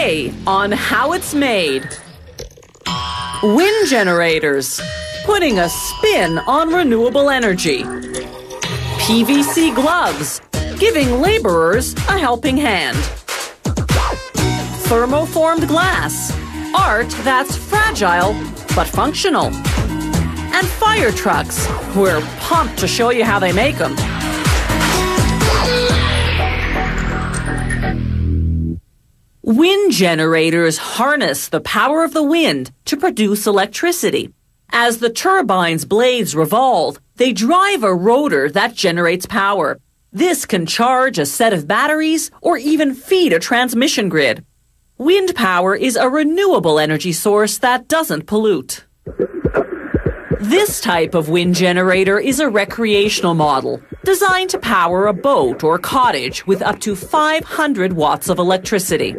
Today on How It's Made. Wind generators, putting a spin on renewable energy. PVC gloves, giving laborers a helping hand. Thermoformed glass, art that's fragile but functional. And fire trucks, we're pumped to show you how they make them. Wind generators harness the power of the wind to produce electricity. As the turbine's blades revolve, they drive a rotor that generates power. This can charge a set of batteries or even feed a transmission grid. Wind power is a renewable energy source that doesn't pollute. This type of wind generator is a recreational model, designed to power a boat or cottage with up to 500 watts of electricity.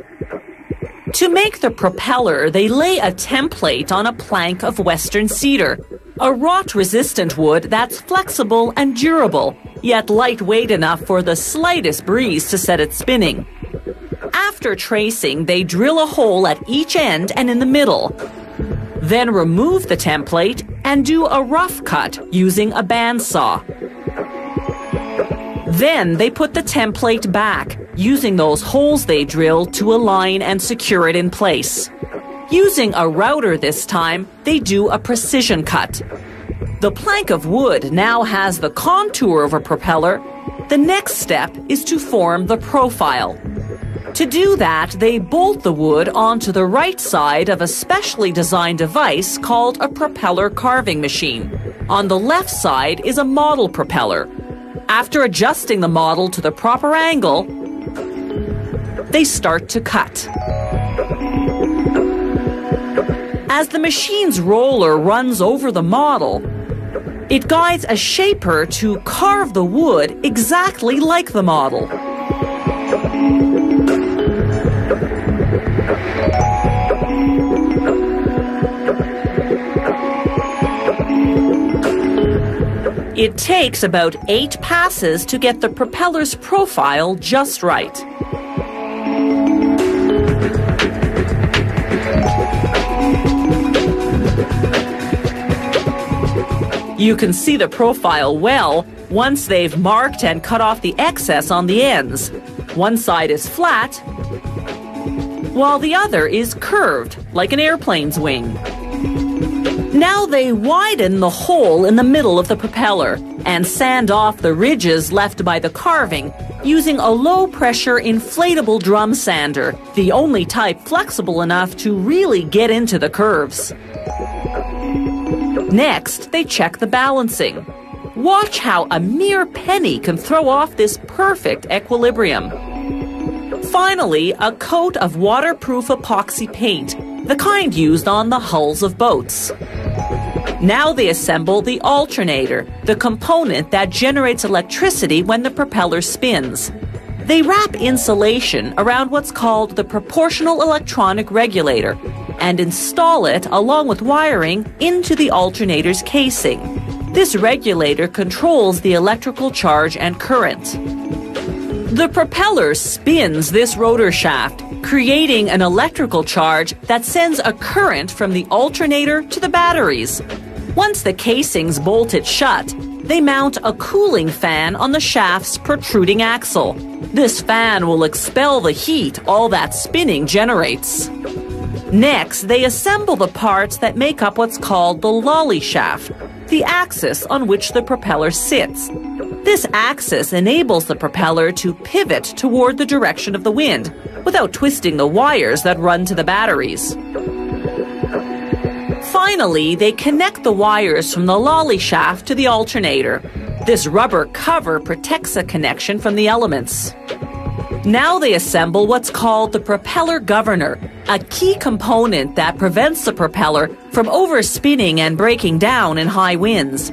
To make the propeller, they lay a template on a plank of western cedar, a rot-resistant wood that's flexible and durable, yet lightweight enough for the slightest breeze to set it spinning. After tracing, they drill a hole at each end and in the middle. Then remove the template and do a rough cut using a bandsaw. Then they put the template back, using those holes they drilled to align and secure it in place. Using a router this time, they do a precision cut. The plank of wood now has the contour of a propeller. The next step is to form the profile. To do that, they bolt the wood onto the right side of a specially designed device called a propeller carving machine. On the left side is a model propeller. After adjusting the model to the proper angle, they start to cut. As the machine's roller runs over the model, it guides a shaper to carve the wood exactly like the model. It takes about 8 passes to get the propeller's profile just right. You can see the profile well once they've marked and cut off the excess on the ends. One side is flat, while the other is curved, like an airplane's wing. Now they widen the hole in the middle of the propeller and sand off the ridges left by the carving using a low-pressure inflatable drum sander, the only type flexible enough to really get into the curves. Next, they check the balancing. Watch how a mere penny can throw off this perfect equilibrium. Finally, a coat of waterproof epoxy paint, the kind used on the hulls of boats. Now they assemble the alternator, the component that generates electricity when the propeller spins. They wrap insulation around what's called the proportional electronic regulator and install it, along with wiring, into the alternator's casing. This regulator controls the electrical charge and current. The propeller spins this rotor shaft, creating an electrical charge that sends a current from the alternator to the batteries. Once the casing's bolted shut, they mount a cooling fan on the shaft's protruding axle. This fan will expel the heat all that spinning generates. Next, they assemble the parts that make up what's called the lolly shaft, the axis on which the propeller sits. This axis enables the propeller to pivot toward the direction of the wind without twisting the wires that run to the batteries. Finally, they connect the wires from the lolly shaft to the alternator. This rubber cover protects the connection from the elements. Now they assemble what's called the propeller governor, a key component that prevents the propeller from overspinning and breaking down in high winds.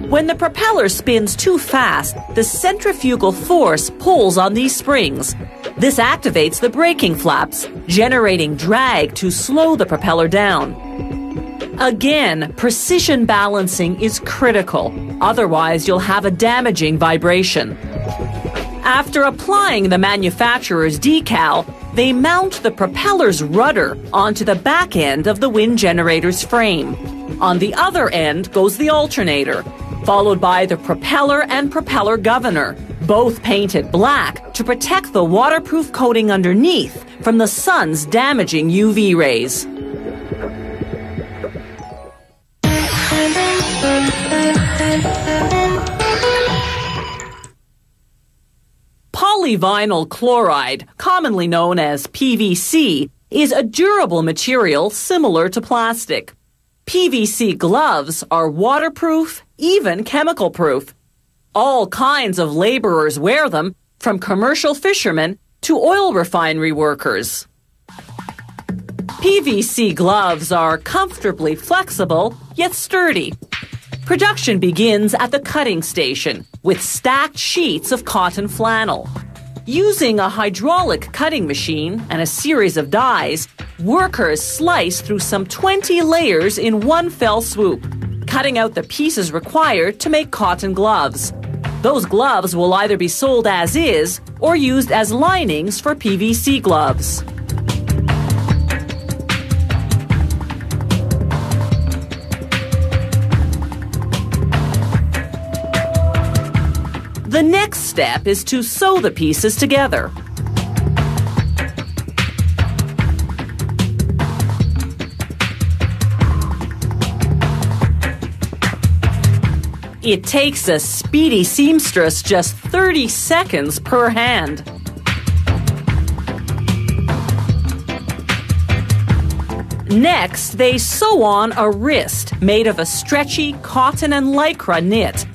When the propeller spins too fast, the centrifugal force pulls on these springs. This activates the braking flaps, generating drag to slow the propeller down. Again, precision balancing is critical, otherwise you'll have a damaging vibration. After applying the manufacturer's decal, they mount the propeller's rudder onto the back end of the wind generator's frame. On the other end goes the alternator, followed by the propeller and propeller governor, both painted black to protect the waterproof coating underneath from the sun's damaging UV rays. Polyvinyl chloride, commonly known as PVC, is a durable material similar to plastic. PVC gloves are waterproof, even chemical-proof. All kinds of laborers wear them, from commercial fishermen to oil refinery workers. PVC gloves are comfortably flexible, yet sturdy. Production begins at the cutting station with stacked sheets of cotton flannel. Using a hydraulic cutting machine and a series of dies, workers slice through some 20 layers in one fell swoop, cutting out the pieces required to make cotton gloves. Those gloves will either be sold as is or used as linings for PVC gloves. The next step is to sew the pieces together. It takes a speedy seamstress just 30 seconds per hand. Next, they sew on a wrist made of a stretchy cotton and lycra knit.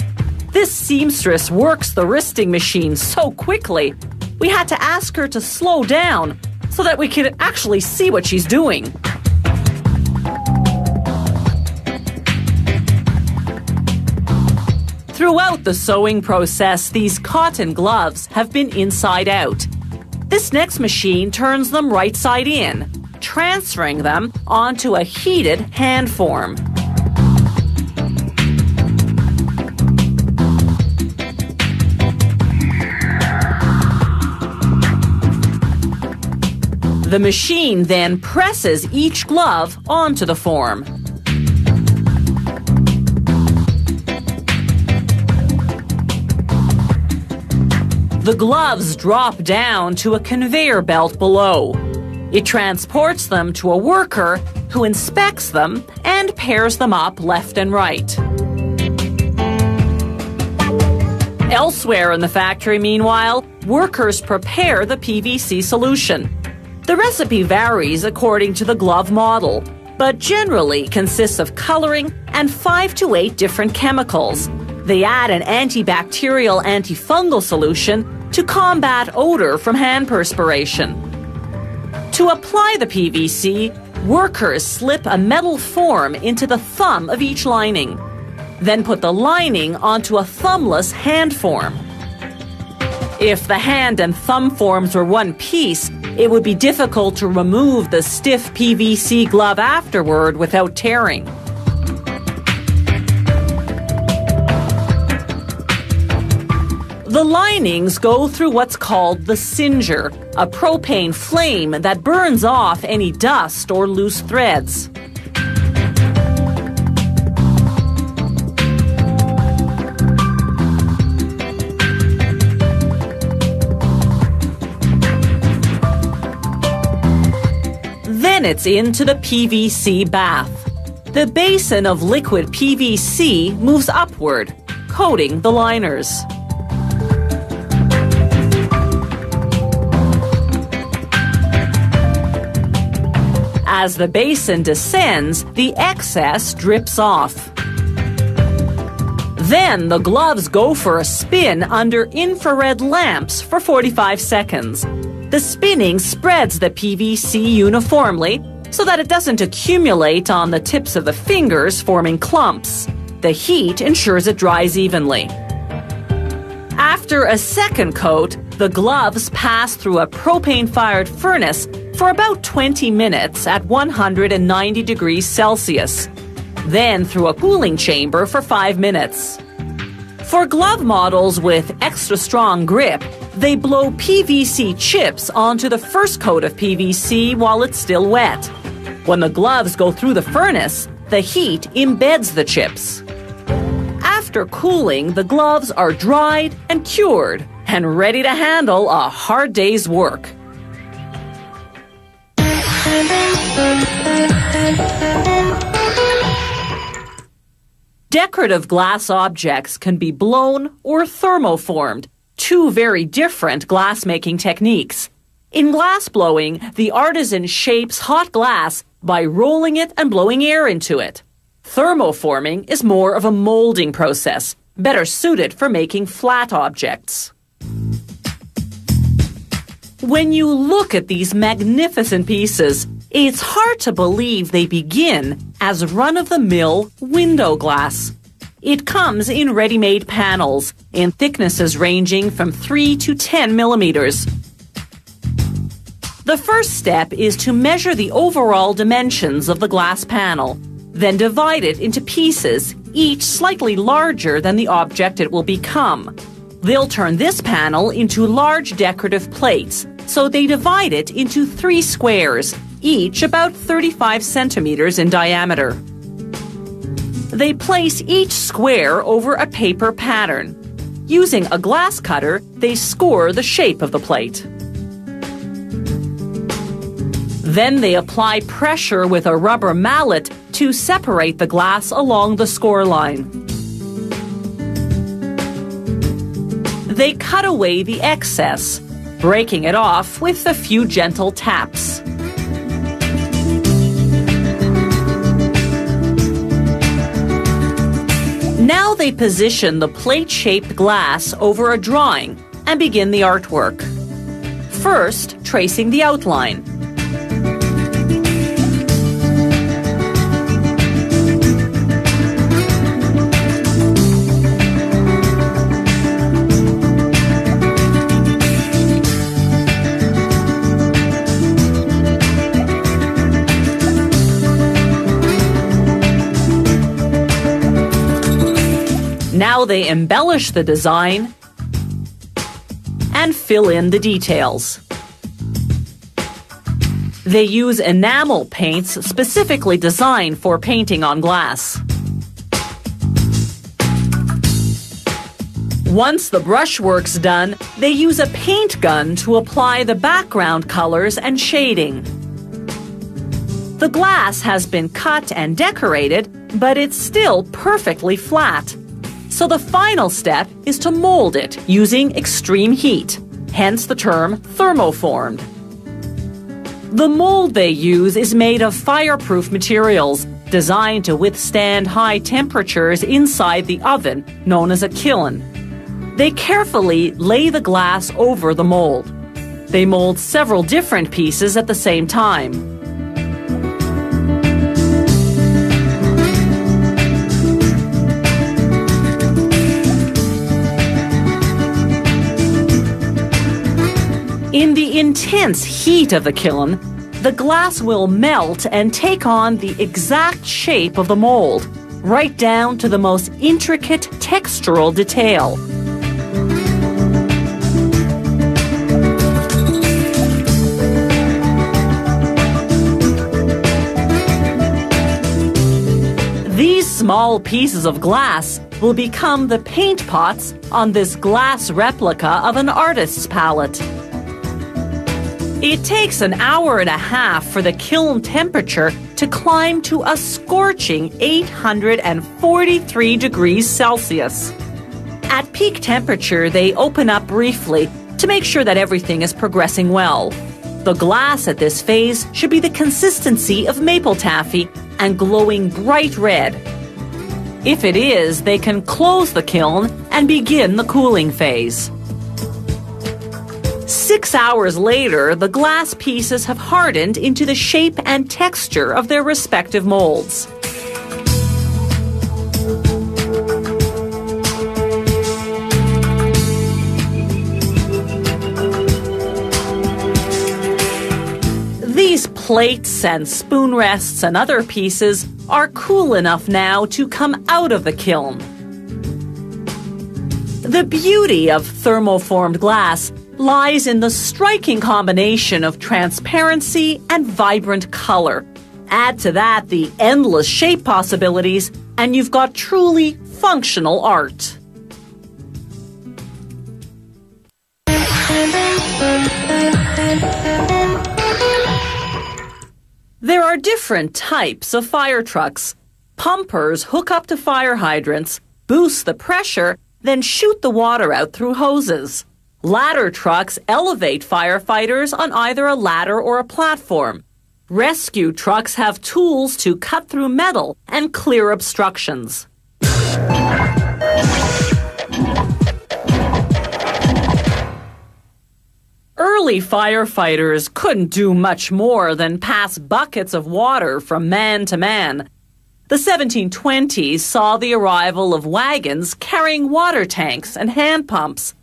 This seamstress works the wristing machine so quickly, we had to ask her to slow down so that we could actually see what she's doing. Throughout the sewing process, these cotton gloves have been inside out. This next machine turns them right side in, transferring them onto a heated hand form. The machine then presses each glove onto the form. The gloves drop down to a conveyor belt below. It transports them to a worker who inspects them and pairs them up left and right. Elsewhere in the factory, meanwhile, workers prepare the PVC solution. The recipe varies according to the glove model, but generally consists of coloring and 5 to 8 different chemicals. They add an antibacterial antifungal solution to combat odor from hand perspiration. To apply the PVC, workers slip a metal form into the thumb of each lining, then put the lining onto a thumbless hand form. If the hand and thumb forms were one piece, it would be difficult to remove the stiff PVC glove afterward without tearing. The linings go through what's called the singer, a propane flame that burns off any dust or loose threads. Then it's into the PVC bath. The basin of liquid PVC moves upward, coating the liners. As the basin descends, the excess drips off. Then the gloves go for a spin under infrared lamps for 45 seconds. The spinning spreads the PVC uniformly so that it doesn't accumulate on the tips of the fingers, forming clumps. The heat ensures it dries evenly. After a second coat, the gloves pass through a propane-fired furnace for about 20 minutes at 190 degrees Celsius, then through a cooling chamber for 5 minutes. For glove models with extra strong grip, They blow PVC chips onto the first coat of PVC while it's still wet. When the gloves go through the furnace, the heat embeds the chips. After cooling, the gloves are dried and cured and ready to handle a hard day's work. Decorative glass objects can be blown or thermoformed, two very different glass-making techniques. In glass blowing, the artisan shapes hot glass by rolling it and blowing air into it. Thermoforming is more of a molding process, better suited for making flat objects. When you look at these magnificent pieces, it's hard to believe they begin as run-of-the-mill window glass. It comes in ready-made panels in thicknesses ranging from 3 to 10 millimeters. The first step is to measure the overall dimensions of the glass panel, then divide it into pieces, each slightly larger than the object it will become. They'll turn this panel into large decorative plates, so they divide it into 3 squares, each about 35 centimeters in diameter. They place each square over a paper pattern. Using a glass cutter, they score the shape of the plate. Then they apply pressure with a rubber mallet to separate the glass along the score line. They cut away the excess, breaking it off with a few gentle taps. Now they position the plate-shaped glass over a drawing and begin the artwork. First, tracing the outline. Now they embellish the design and fill in the details. They use enamel paints specifically designed for painting on glass. Once the brushwork's done, they use a paint gun to apply the background colors and shading. The glass has been cut and decorated, but it's still perfectly flat. So the final step is to mold it using extreme heat, hence the term thermoformed. The mold they use is made of fireproof materials designed to withstand high temperatures inside the oven, known as a kiln. They carefully lay the glass over the mold. They mold several different pieces at the same time. In the intense heat of the kiln, the glass will melt and take on the exact shape of the mold, right down to the most intricate textural detail. These small pieces of glass will become the paint pots on this glass replica of an artist's palette. It takes an hour and a half for the kiln temperature to climb to a scorching 843 degrees Celsius. At peak temperature, they open up briefly to make sure that everything is progressing well. The glass at this phase should be the consistency of maple taffy and glowing bright red. If it is, they can close the kiln and begin the cooling phase. 6 hours later, the glass pieces have hardened into the shape and texture of their respective molds. These plates and spoon rests and other pieces are cool enough now to come out of the kiln. The beauty of thermoformed glass lies in the striking combination of transparency and vibrant color. Add to that the endless shape possibilities, and you've got truly functional art. There are different types of fire trucks. Pumpers hook up to fire hydrants, boost the pressure, then shoot the water out through hoses. Ladder trucks elevate firefighters on either a ladder or a platform. Rescue trucks have tools to cut through metal and clear obstructions. Early firefighters couldn't do much more than pass buckets of water from man to man. The 1720s saw the arrival of wagons carrying water tanks and hand pumps.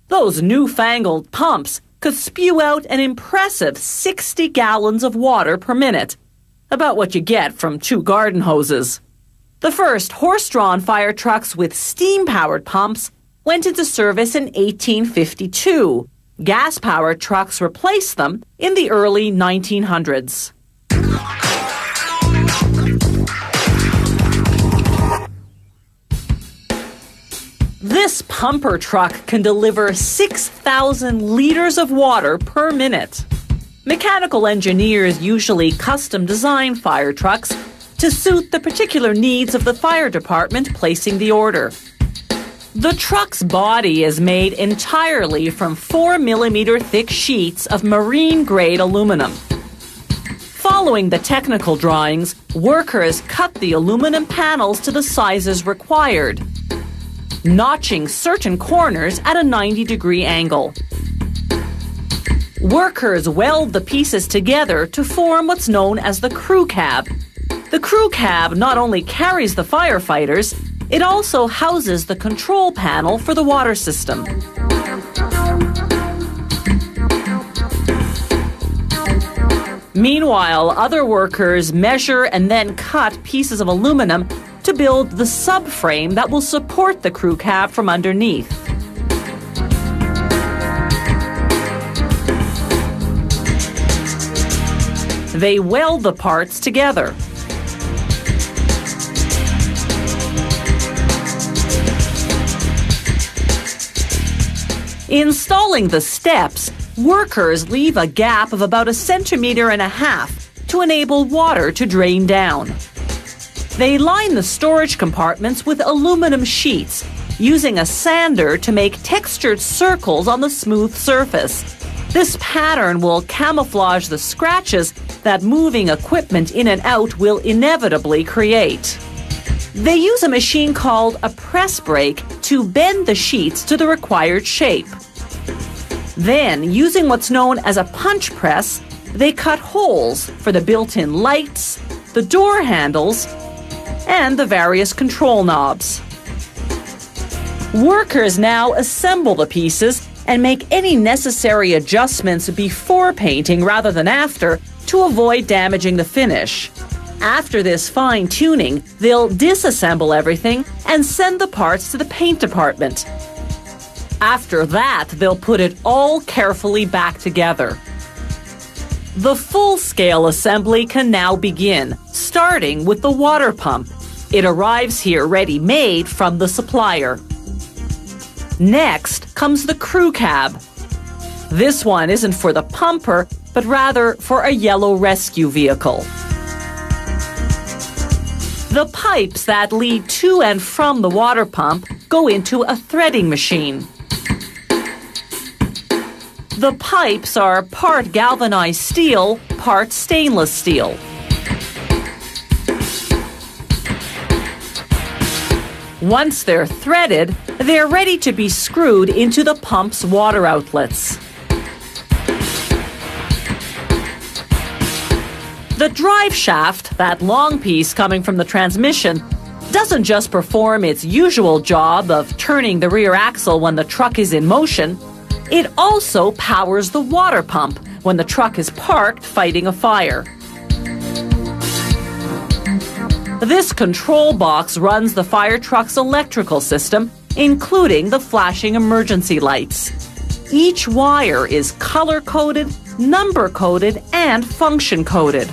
Those newfangled pumps could spew out an impressive 60 gallons of water per minute, about what you get from 2 garden hoses. The first horse-drawn fire trucks with steam-powered pumps went into service in 1852. Gas-powered trucks replaced them in the early 1900s. This pumper truck can deliver 6,000 liters of water per minute. Mechanical engineers usually custom design fire trucks to suit the particular needs of the fire department placing the order. The truck's body is made entirely from 4mm thick sheets of marine-grade aluminum. Following the technical drawings, workers cut the aluminum panels to the sizes required, notching certain corners at a 90-degree angle. Workers weld the pieces together to form what's known as the crew cab. The crew cab not only carries the firefighters, it also houses the control panel for the water system. Meanwhile, other workers measure and then cut pieces of aluminum to build the subframe that will support the crew cab from underneath. They weld the parts together. Installing the steps, workers leave a gap of about 1.5 centimeters to enable water to drain down. They line the storage compartments with aluminum sheets, using a sander to make textured circles on the smooth surface. This pattern will camouflage the scratches that moving equipment in and out will inevitably create. They use a machine called a press brake to bend the sheets to the required shape. Then, using what's known as a punch press, they cut holes for the built-in lights, the door handles, and the various control knobs. Workers now assemble the pieces and make any necessary adjustments before painting rather than after to avoid damaging the finish. After this fine-tuning, they'll disassemble everything and send the parts to the paint department. After that, they'll put it all carefully back together. The full-scale assembly can now begin, starting with the water pump. It arrives here ready-made from the supplier. Next comes the crew cab. This one isn't for the pumper, but rather for a yellow rescue vehicle. The pipes that lead to and from the water pump go into a threading machine. The pipes are part galvanized steel, part stainless steel. Once they're threaded, they're ready to be screwed into the pump's water outlets. The drive shaft, that long piece coming from the transmission, doesn't just perform its usual job of turning the rear axle when the truck is in motion, it also powers the water pump when the truck is parked fighting a fire. This control box runs the fire truck's electrical system including the flashing emergency lights. Each wire is color-coded, number-coded, and function-coded.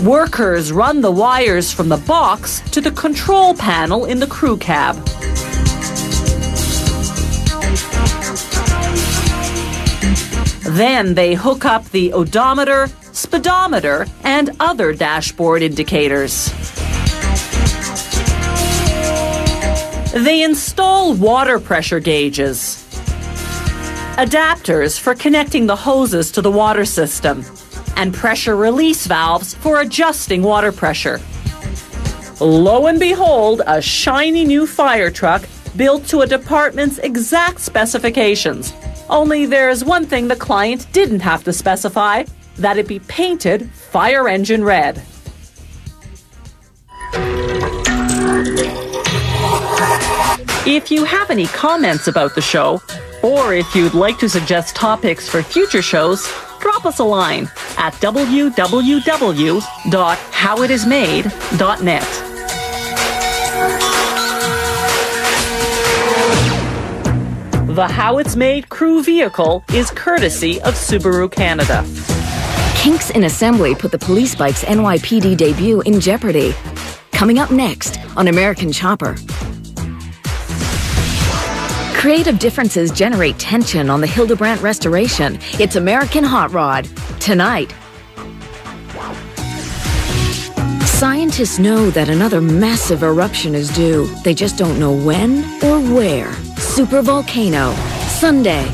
Workers run the wires from the box to the control panel in the crew cab. Then they hook up the odometer, speedometer, and other dashboard indicators. They install water pressure gauges, adapters for connecting the hoses to the water system, and pressure release valves for adjusting water pressure. Lo and behold, a shiny new fire truck built to a department's exact specifications. Only there's one thing the client didn't have to specify, that it be painted fire engine red. If you have any comments about the show, or if you'd like to suggest topics for future shows, drop us a line at www.howitismade.net. The How It's Made crew vehicle is courtesy of Subaru Canada. Kinks in assembly put the police bike's NYPD debut in jeopardy. Coming up next on American Chopper. Creative differences generate tension on the Hildebrandt restoration. It's American Hot Rod. Tonight. Scientists know that another massive eruption is due. They just don't know when or where. Supervolcano. Sunday